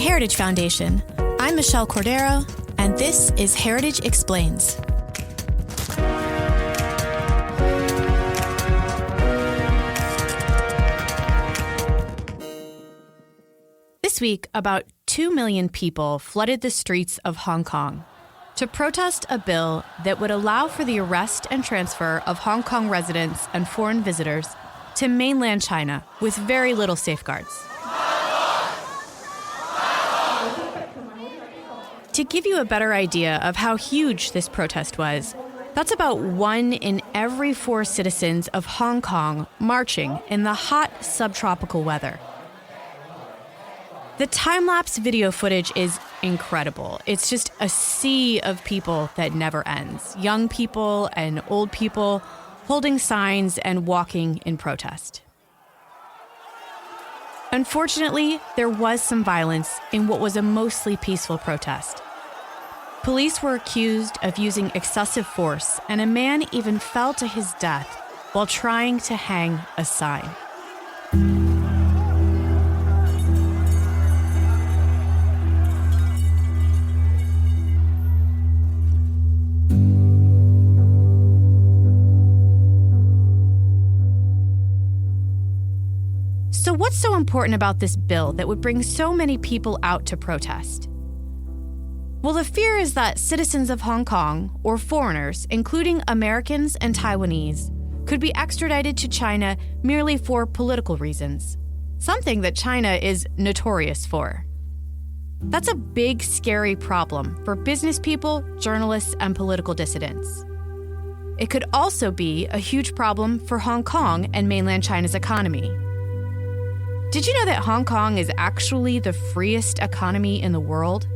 Heritage Foundation. I'm Michelle Cordero, and this is Heritage Explains. This week, about 2 million people flooded the streets of Hong Kong to protest a bill that would allow for the arrest and transfer of Hong Kong residents and foreign visitors to mainland China with very little safeguards. To give you a better idea of how huge this protest was, that's about 1 in every 4 citizens of Hong Kong marching in the hot subtropical weather. The time-lapse video footage is incredible. It's just a sea of people that never ends. Young people and old people holding signs and walking in protest. Unfortunately, there was some violence in what was a mostly peaceful protest. Police were accused of using excessive force, and a man even fell to his death while trying to hang a sign. So what's so important about this bill that would bring so many people out to protest? Well, the fear is that citizens of Hong Kong, or foreigners, including Americans and Taiwanese, could be extradited to China merely for political reasons, something that China is notorious for. That's a big, scary problem for business people, journalists, and political dissidents. It could also be a huge problem for Hong Kong and mainland China's economy. Did you know that Hong Kong is actually the freest economy in the world?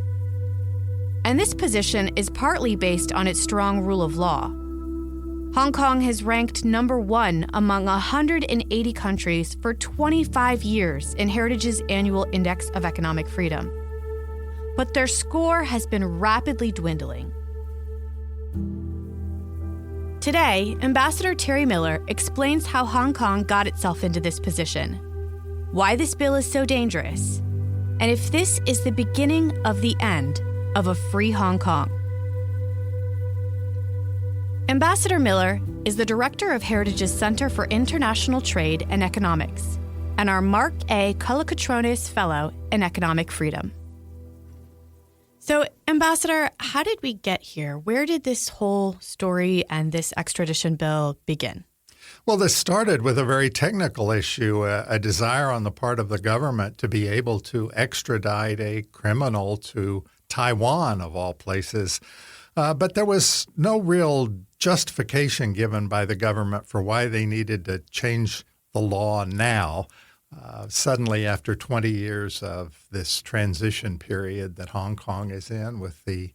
And this position is partly based on its strong rule of law. Hong Kong has ranked number 1 among 180 countries for 25 years in Heritage's annual Index of Economic Freedom. But their score has been rapidly dwindling. Today, Ambassador Terry Miller explains how Hong Kong got itself into this position, why this bill is so dangerous, and if this is the beginning of the end of a free Hong Kong. Ambassador Miller is the director of Heritage's Center for International Trade and Economics and our Mark A. Cullicatronis Fellow in Economic Freedom. So, Ambassador, how did we get here? Where did this whole story and this extradition bill begin? Well, this started with a very technical issue, a desire on the part of the government to be able to extradite a criminal to Taiwan, of all places. But there was no real justification given by the government for why they needed to change the law now. Suddenly, after 20 years of this transition period that Hong Kong is in with the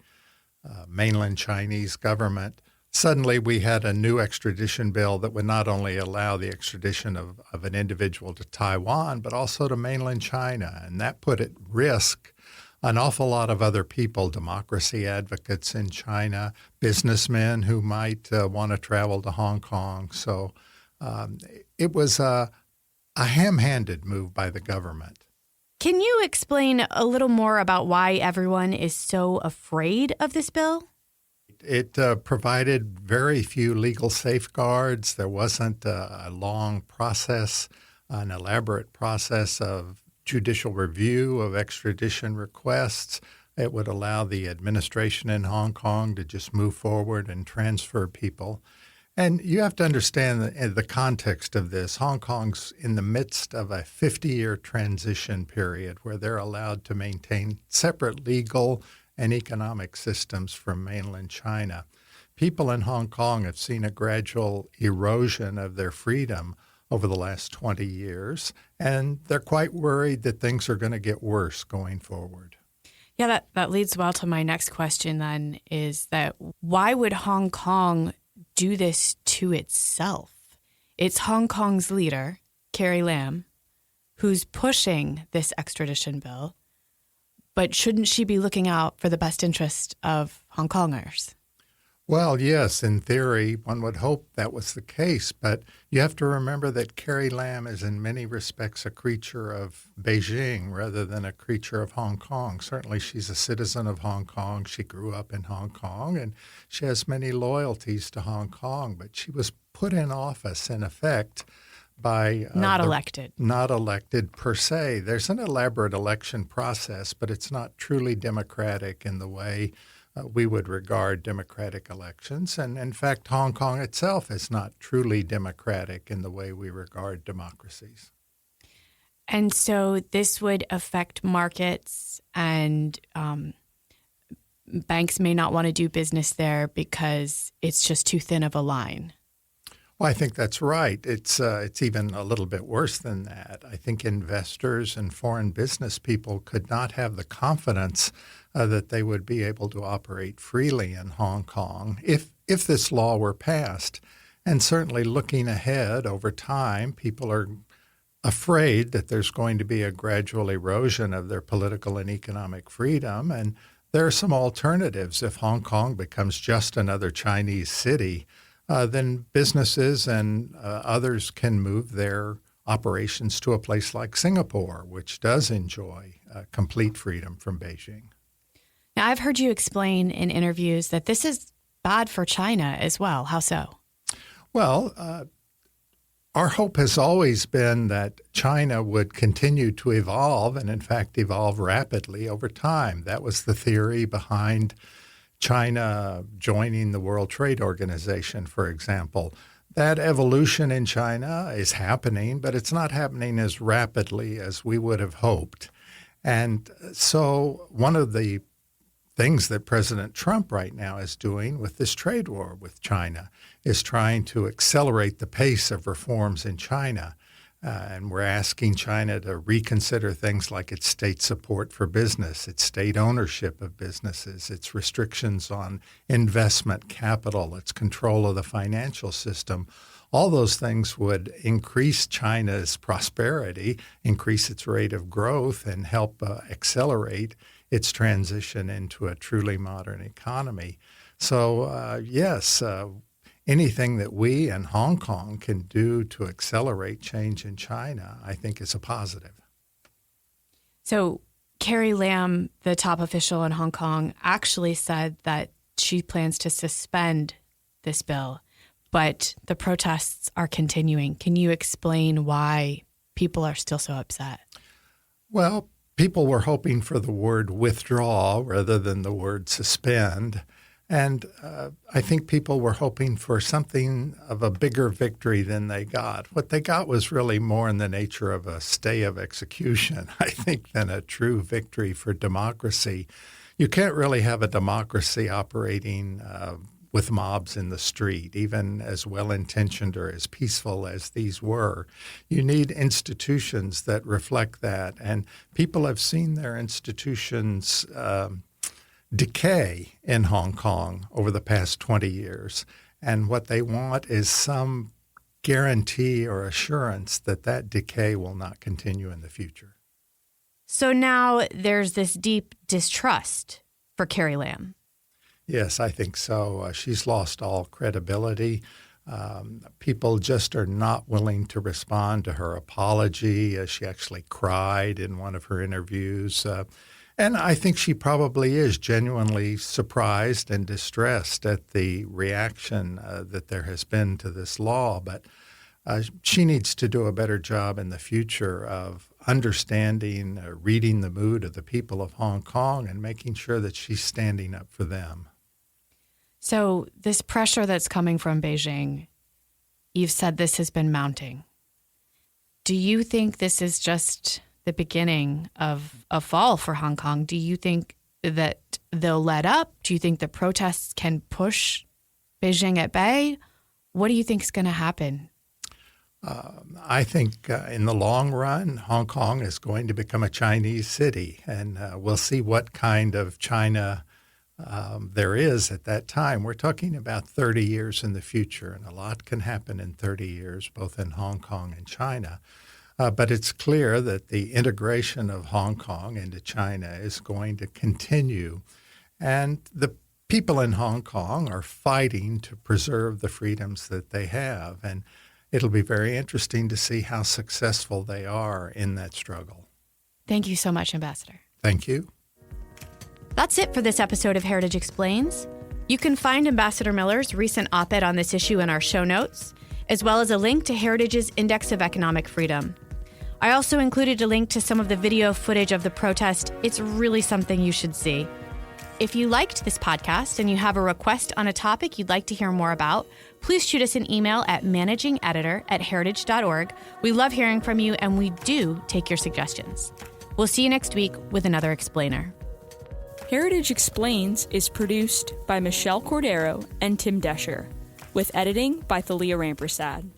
mainland Chinese government, suddenly we had a new extradition bill that would not only allow the extradition of an individual to Taiwan, but also to mainland China. And that put at risk an awful lot of other people, democracy advocates in China, businessmen who might want to travel to Hong Kong. So it was a ham-handed move by the government. Can you explain a little more about why everyone is so afraid of this bill? It provided very few legal safeguards. There wasn't a long process, an elaborate process of judicial review of extradition requests. It would allow the administration in Hong Kong to just move forward and transfer people. And you have to understand the context of this. Hong Kong's in the midst of a 50-year transition period where they're allowed to maintain separate legal and economic systems from mainland China. People in Hong Kong have seen a gradual erosion of their freedom over the last 20 years, and they're quite worried that things are going to get worse going forward. Yeah, that leads well to my next question then, is that why would Hong Kong do this to itself? It's Hong Kong's leader, Carrie Lam, who's pushing this extradition bill, but shouldn't she be looking out for the best interest of Hong Kongers? Well, yes, in theory, one would hope that was the case, but you have to remember that Carrie Lam is in many respects a creature of Beijing rather than a creature of Hong Kong. Certainly, she's a citizen of Hong Kong. She grew up in Hong Kong, and she has many loyalties to Hong Kong, but she was put in office, in effect, by Not elected. not elected per se. There's an elaborate election process, but it's not truly democratic in the way we would regard democratic elections. And in fact, Hong Kong itself is not truly democratic in the way we regard democracies. And so this would affect markets, and banks may not want to do business there because it's just too thin of a line. Well, I think that's right. It's even a little bit worse than that. I think investors and foreign business people could not have the confidence that they would be able to operate freely in Hong Kong if this law were passed. And certainly looking ahead over time, people are afraid that there's going to be a gradual erosion of their political and economic freedom. And there are some alternatives. If Hong Kong becomes just another Chinese city, then businesses and others can move their operations to a place like Singapore, which does enjoy complete freedom from Beijing. Now, I've heard you explain in interviews that this is bad for China as well. How so? Well, our hope has always been that China would continue to evolve and, in fact, evolve rapidly over time. That was the theory behind China joining the World Trade Organization, for example. That evolution in China is happening, but it's not happening as rapidly as we would have hoped. And so one of the things that President Trump right now is doing with this trade war with China is trying to accelerate the pace of reforms in China. And we're asking China to reconsider things like its state support for business, its state ownership of businesses, its restrictions on investment capital, its control of the financial system. All those things would increase China's prosperity, increase its rate of growth, and help accelerate its transition into a truly modern economy. So, yes, anything that we and Hong Kong can do to accelerate change in China, I think is a positive. So Carrie Lam, the top official in Hong Kong, actually said that she plans to suspend this bill, but the protests are continuing. Can you explain why people are still so upset? Well, people were hoping for the word withdraw rather than the word suspend. And I think people were hoping for something of a bigger victory than they got. What they got was really more in the nature of a stay of execution, I think, than a true victory for democracy. You can't really have a democracy operating with mobs in the street, even as well-intentioned or as peaceful as these were. You need institutions that reflect that. And people have seen their institutions decay in Hong Kong over the past 20 years. And what they want is some guarantee or assurance that that decay will not continue in the future. So now there's this deep distrust for Carrie Lam. Yes, I think so. She's lost all credibility. People just are not willing to respond to her apology. She actually cried in one of her interviews. And I think she probably is genuinely surprised and distressed at the reaction that there has been to this law. But she needs to do a better job in the future of understanding, reading the mood of the people of Hong Kong and making sure that she's standing up for them. So this pressure that's coming from Beijing, you've said this has been mounting. Do you think this is just the beginning of a fall for Hong Kong? Do you think that they'll let up? Do you think the protests can push Beijing at bay? What do you think is going to happen? I think in the long run, Hong Kong is going to become a Chinese city, and we'll see what kind of China there is at that time. We're talking about 30 years in the future, and a lot can happen in 30 years, both in Hong Kong and China. But it's clear that the integration of Hong Kong into China is going to continue. And the people in Hong Kong are fighting to preserve the freedoms that they have. And it'll be very interesting to see how successful they are in that struggle. Thank you so much, Ambassador. Thank you. That's it for this episode of Heritage Explains. You can find Ambassador Miller's recent op-ed on this issue in our show notes, as well as a link to Heritage's Index of Economic Freedom. I also included a link to some of the video footage of the protest. It's really something you should see. If you liked this podcast and you have a request on a topic you'd like to hear more about, please shoot us an email at managingeditor@heritage.org. We love hearing from you, and we do take your suggestions. We'll see you next week with another explainer. Heritage Explains is produced by Michelle Cordero and Tim Desher, with editing by Thalia Rampersad.